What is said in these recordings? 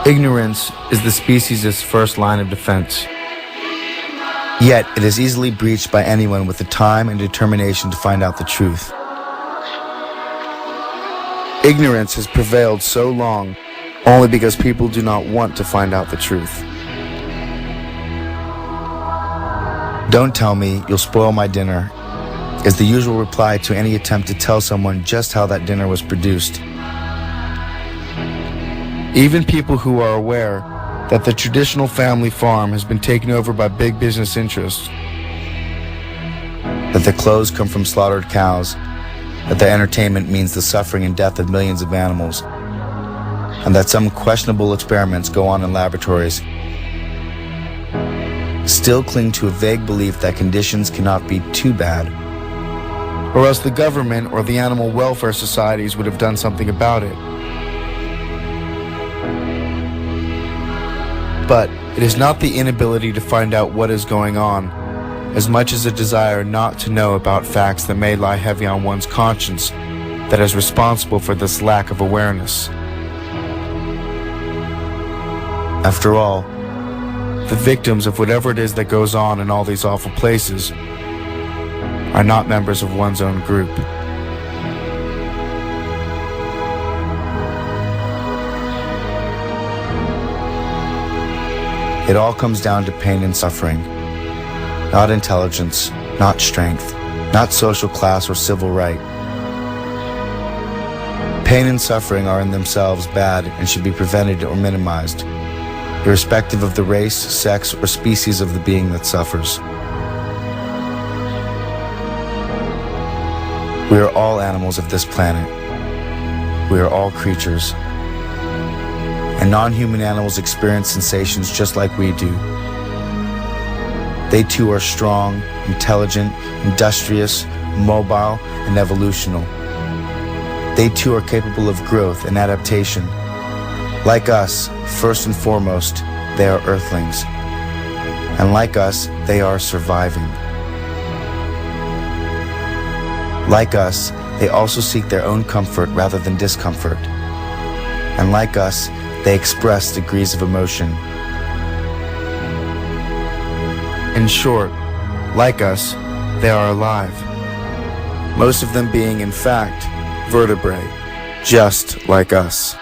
Ignorance is the species' first line of defense. Yet it is easily breached by anyone with the time and determination to find out the truth. Ignorance has prevailed so long only because people do not want to find out the truth. "Don't tell me, you'll spoil my dinner," is the usual reply to any attempt to tell someone just how that dinner was produced. Even people who are aware that the traditional family farm has been taken over by big business interests, that the clothes come from slaughtered cows, that their entertainment means the suffering and death of millions of animals, and that some questionable experiments go on in laboratories, still cling to a vague belief that conditions cannot be too bad, or else the government or the animal welfare societies would have done something about it. But it is not the inability to find out what is going on, as much as a desire not to know about facts that may lie heavy on one's conscience, that is responsible for this lack of awareness. After all, the victims of whatever it is that goes on in all these awful places are not members of one's own group. It all comes down to pain and suffering, not intelligence, not strength, not social class or civil right. Pain and suffering are in themselves bad and should be prevented or minimized, irrespective of the race, sex, or species of the being that suffers. We are all animals of this planet. We are all creatures. And non-human animals experience sensations just like we do. They too are strong, intelligent, industrious, mobile, and evolutional. They too are capable of growth and adaptation. Like us, first and foremost, they are Earthlings. And like us, they are surviving. Like us, they also seek their own comfort rather than discomfort. And like us, they express degrees of emotion. In short, like us, they are alive. Most of them being, in fact, vertebrae, just like us.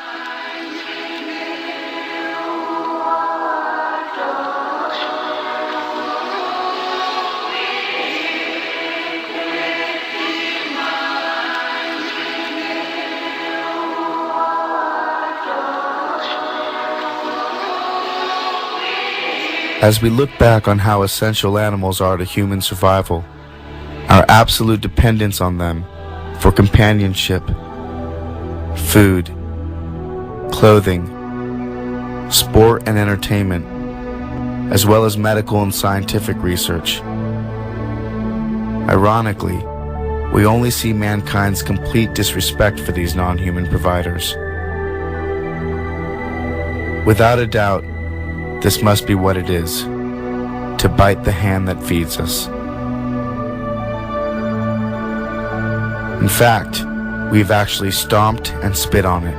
As we look back on how essential animals are to human survival, our absolute dependence on them for companionship, food, clothing, sport and entertainment, as well as medical and scientific research. Ironically, we only see mankind's complete disrespect for these non-human providers. Without a doubt, this must be what it is, to bite the hand that feeds us. In fact, we've actually stomped and spit on it.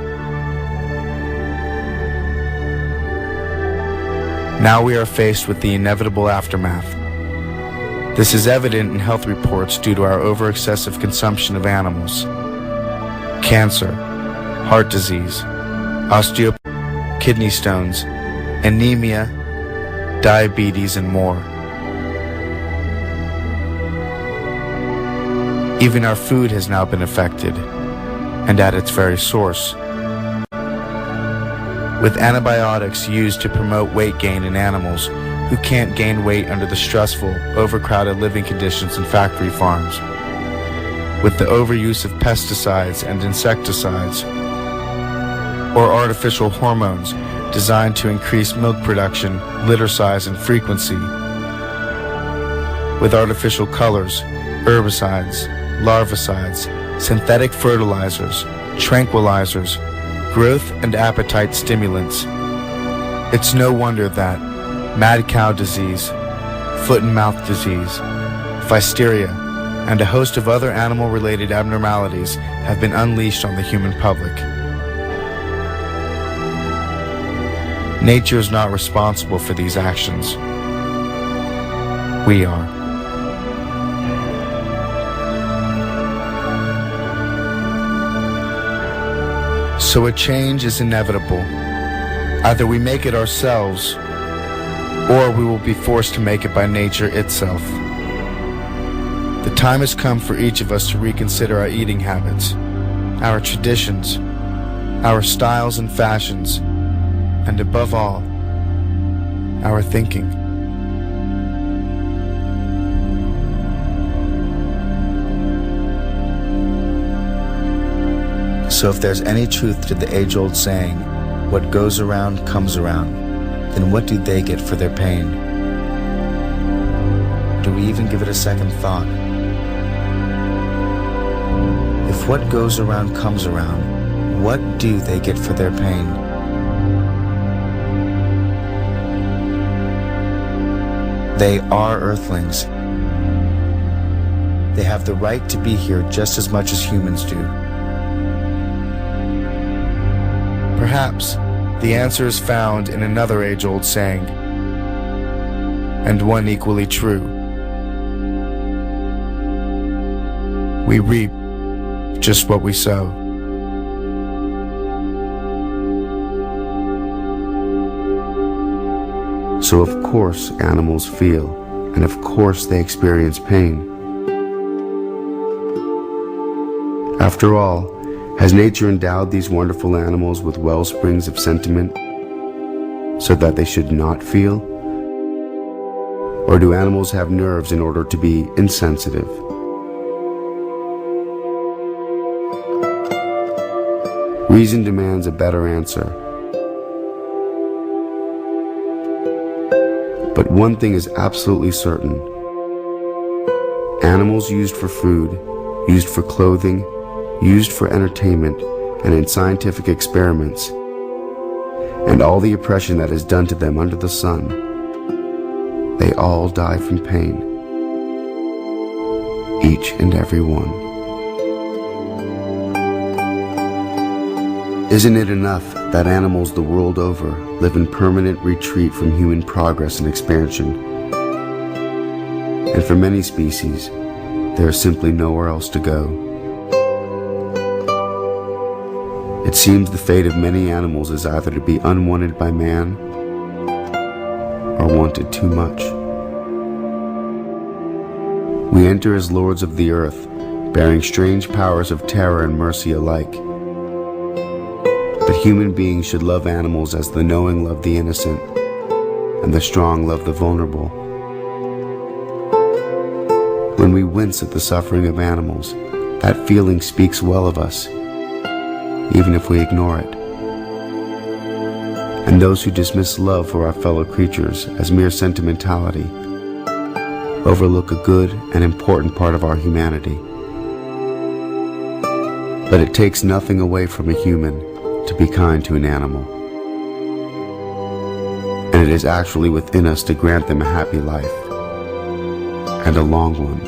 Now we are faced with the inevitable aftermath. This is evident in health reports due to our over-excessive consumption of animals. Cancer, heart disease, osteoporosis, kidney stones, anemia, diabetes, and more. Even our food has now been affected, and at its very source. With antibiotics used to promote weight gain in animals who can't gain weight under the stressful, overcrowded living conditions in factory farms. With the overuse of pesticides and insecticides, or artificial hormones designed to increase milk production, litter size, and frequency. With artificial colors, herbicides, larvicides, synthetic fertilizers, tranquilizers, growth and appetite stimulants. It's no wonder that mad cow disease, foot and mouth disease, physteria, and a host of other animal-related abnormalities have been unleashed on the human public. Nature is not responsible for these actions. We are. So a change is inevitable. Either we make it ourselves, or we will be forced to make it by nature itself. The time has come for each of us to reconsider our eating habits, our traditions, our styles and fashions, and above all, our thinking. So if there's any truth to the age-old saying, what goes around comes around, then what do they get for their pain? Do we even give it a second thought? If what goes around comes around, what do they get for their pain? They are Earthlings. They have the right to be here just as much as humans do. Perhaps the answer is found in another age-old saying, and one equally true. We reap just what we sow. So of course animals feel, and of course they experience pain. After all, has nature endowed these wonderful animals with well springs of sentiment so that they should not feel? Or do animals have nerves in order to be insensitive? Reason demands a better answer. But one thing is absolutely certain. Animals used for food, used for clothing, used for entertainment, and in scientific experiments, and all the oppression that is done to them under the sun, they all die from pain. Each and every one. Isn't it enough that animals the world over live in permanent retreat from human progress and expansion? And for many species, there is simply nowhere else to go. It seems the fate of many animals is either to be unwanted by man or wanted too much. We enter as lords of the earth, bearing strange powers of terror and mercy alike. But human beings should love animals as the knowing love the innocent, and the strong love the vulnerable. When we wince at the suffering of animals, that feeling speaks well of us, even if we ignore it. And those who dismiss love for our fellow creatures as mere sentimentality overlook a good and important part of our humanity. But it takes nothing away from a human to be kind to an animal. And it is actually within us to grant them a happy life, and a long one.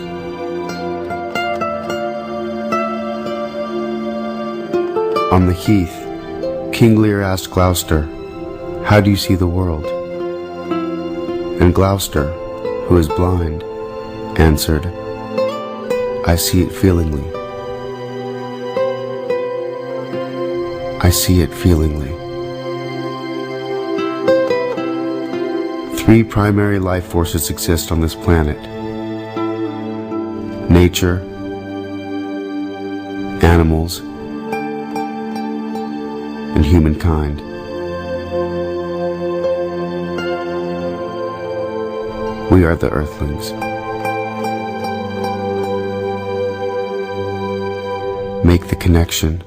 On the heath, King Lear asked Gloucester, "How do you see the world?" And Gloucester, who is blind, answered, "I see it feelingly. I see it feelingly." Three primary life forces exist on this planet: nature, animals, and humankind. We are the Earthlings. Make the connection.